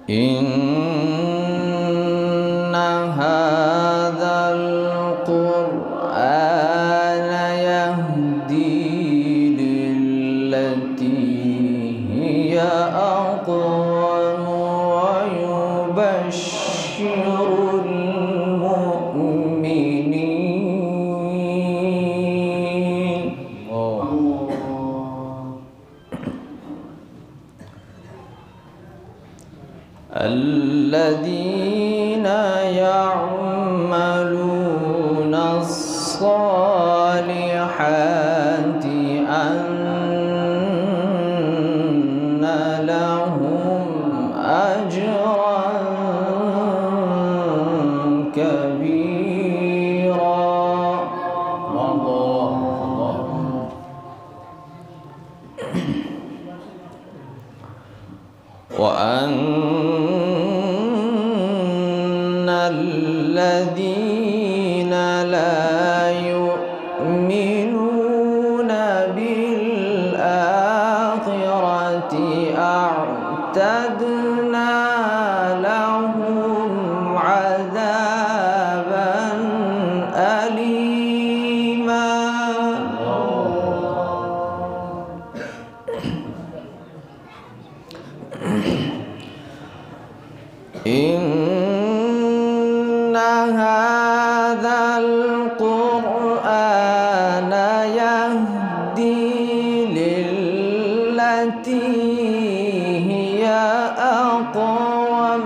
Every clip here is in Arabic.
إن هذا القرآن يهدي للتي هي أقوم ويبشر المؤمنين الذين يعملون الصالحات أن لهم أجرا كبيرا. وأن الذين لا يؤمنون بالآخرة أعتدنا لهم عذابا أليما. إن هذا القرآن يهدي للتي هي أقوم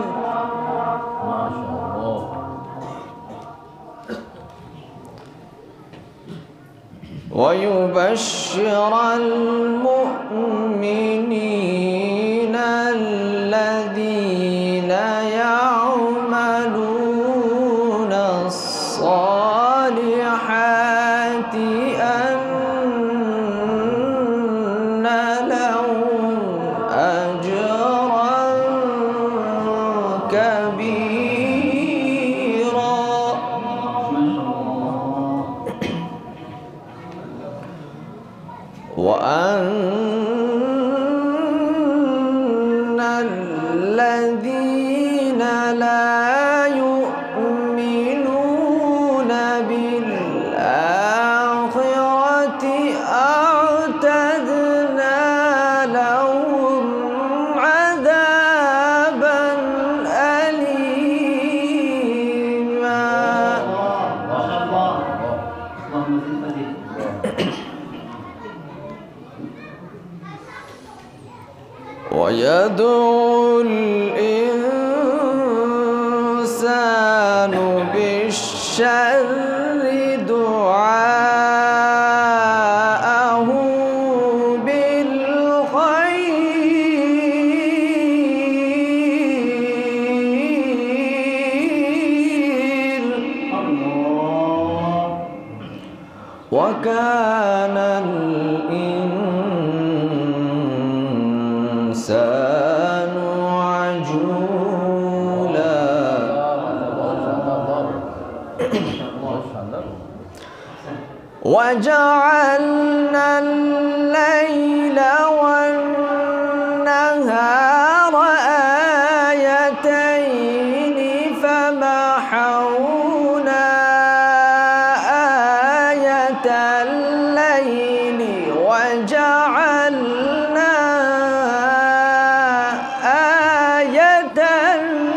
ويبشر المؤمنين الذين يعملون الصالحات أن لهم أجرا كبيرا. وأن الذين لا يؤمنون بالآخرة أعتدنا لهم عذابا أليما. ويدعو الإنسان بالشر دعاءه بالخير وكان الإنسان عجولا. وجعلنا الليل والنهار آيتين فمحونا آية الليل وجعلنا آية النهار.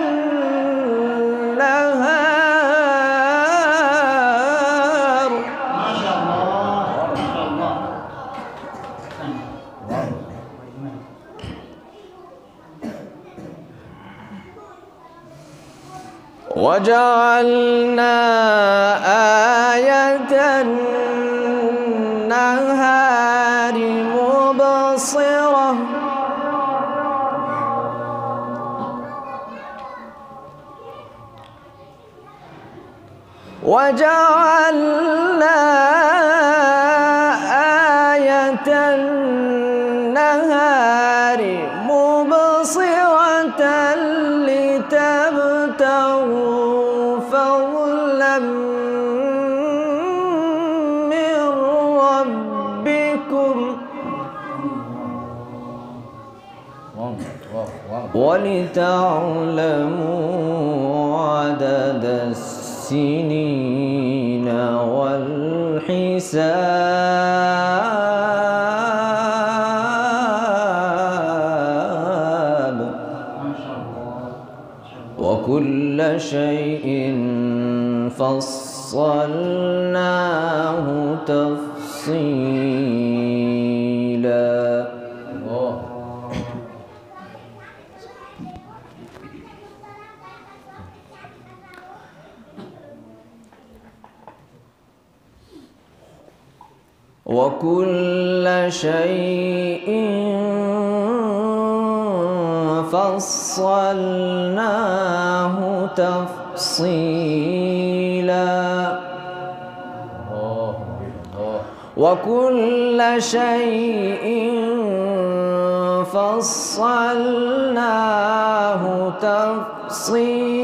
وجعلنا آية النهار مبصرة وجعلنا آية النهار مبصرة لتبتغوا فضلا من ربكم ولتعلموا عدد السنين والحساب وكل شيء فصلناه تفصيلا. وكل شيء فصلناه تفصيلا وكل شيء فصلناه تفصيلا.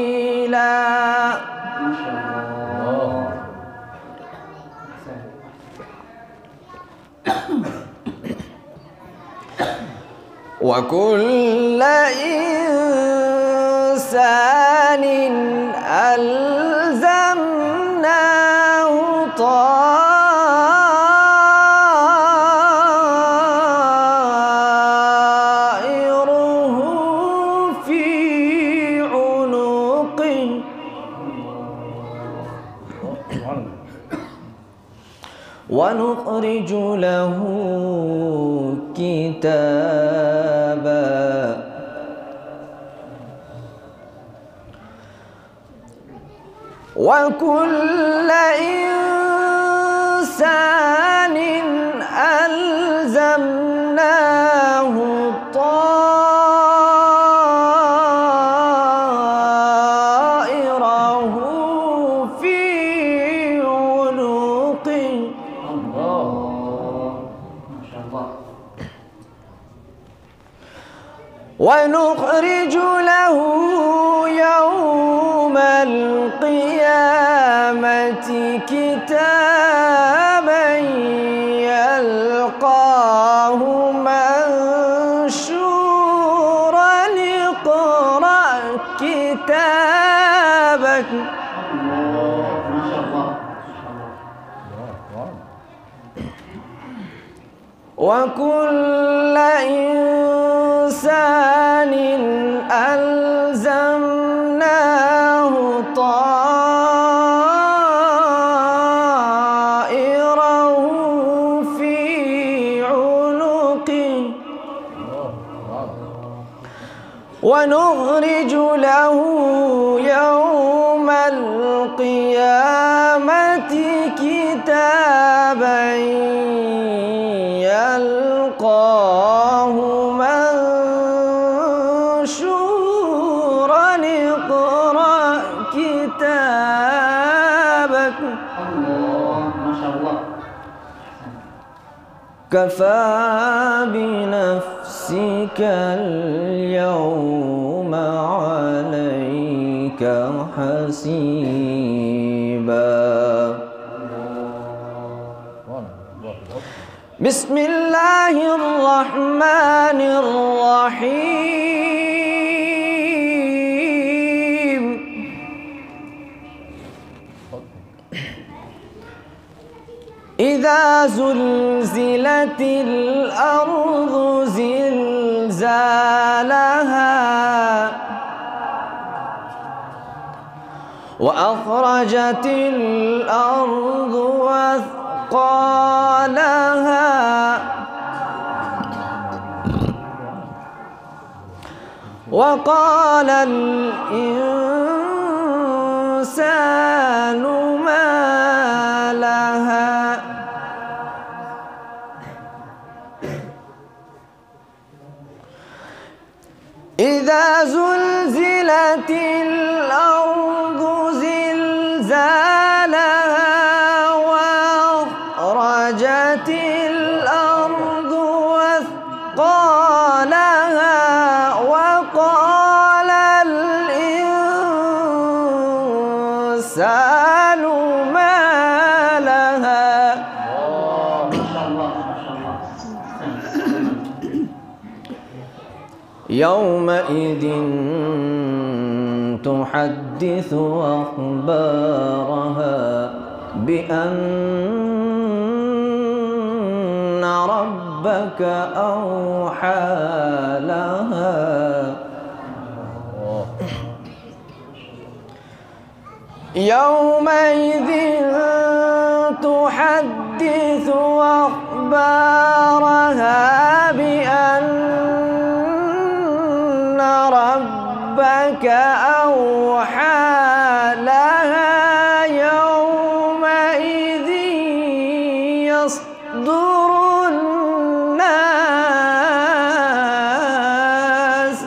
وكل إنسان ألزمناه طائره في عنقه ونخرج له كتابا وكل إنسان ألزمناه طائره في عنقه ونخرج له يوم القيامة كتابا يلقاه منشورا اقرأ كتابك وكل إنسان ألزمناه طائره في عنقه ونخرج له يوم القيامة كتابا يلقاه منشورا اقرأ كتابك ما شاء الله. كفى بنفسك اليوم عليك حسيبا. بسم الله الرحمن الرحيم. إذا زلزلت الأرض زلزالها وأخرجت الأرض وأثقالها وقال الإنسان ما لها إذا زلزلت الأرض زلزالها وأخرجت الأرض وأثقالها وقال الإنسان ما لها يومئذ تحدث أخبارها بأن ربك أوحى لها يومئذ تحدث أخبارها بأن ربك أوحى لها يومئذ يصدر الناس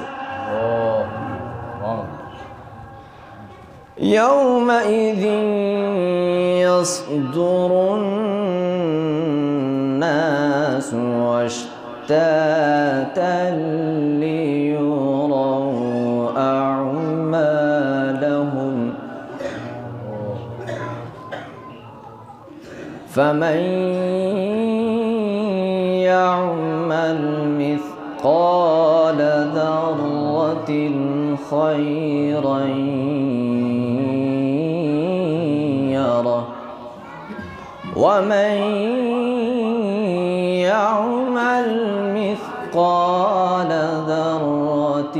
يومئذ يصدر الناس أشتاتا ليروا أعمالهم فمن يعمل مثقال ذرة خيرا يره ومن يعمل مثقال ذرة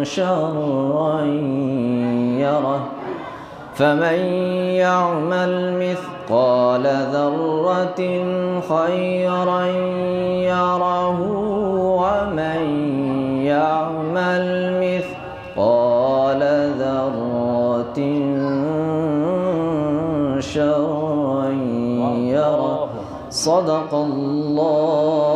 شرا يره فمن يعمل مثقال ذرة خيرا يره ومن يعمل مثقال ذرة شرا يره صدق الله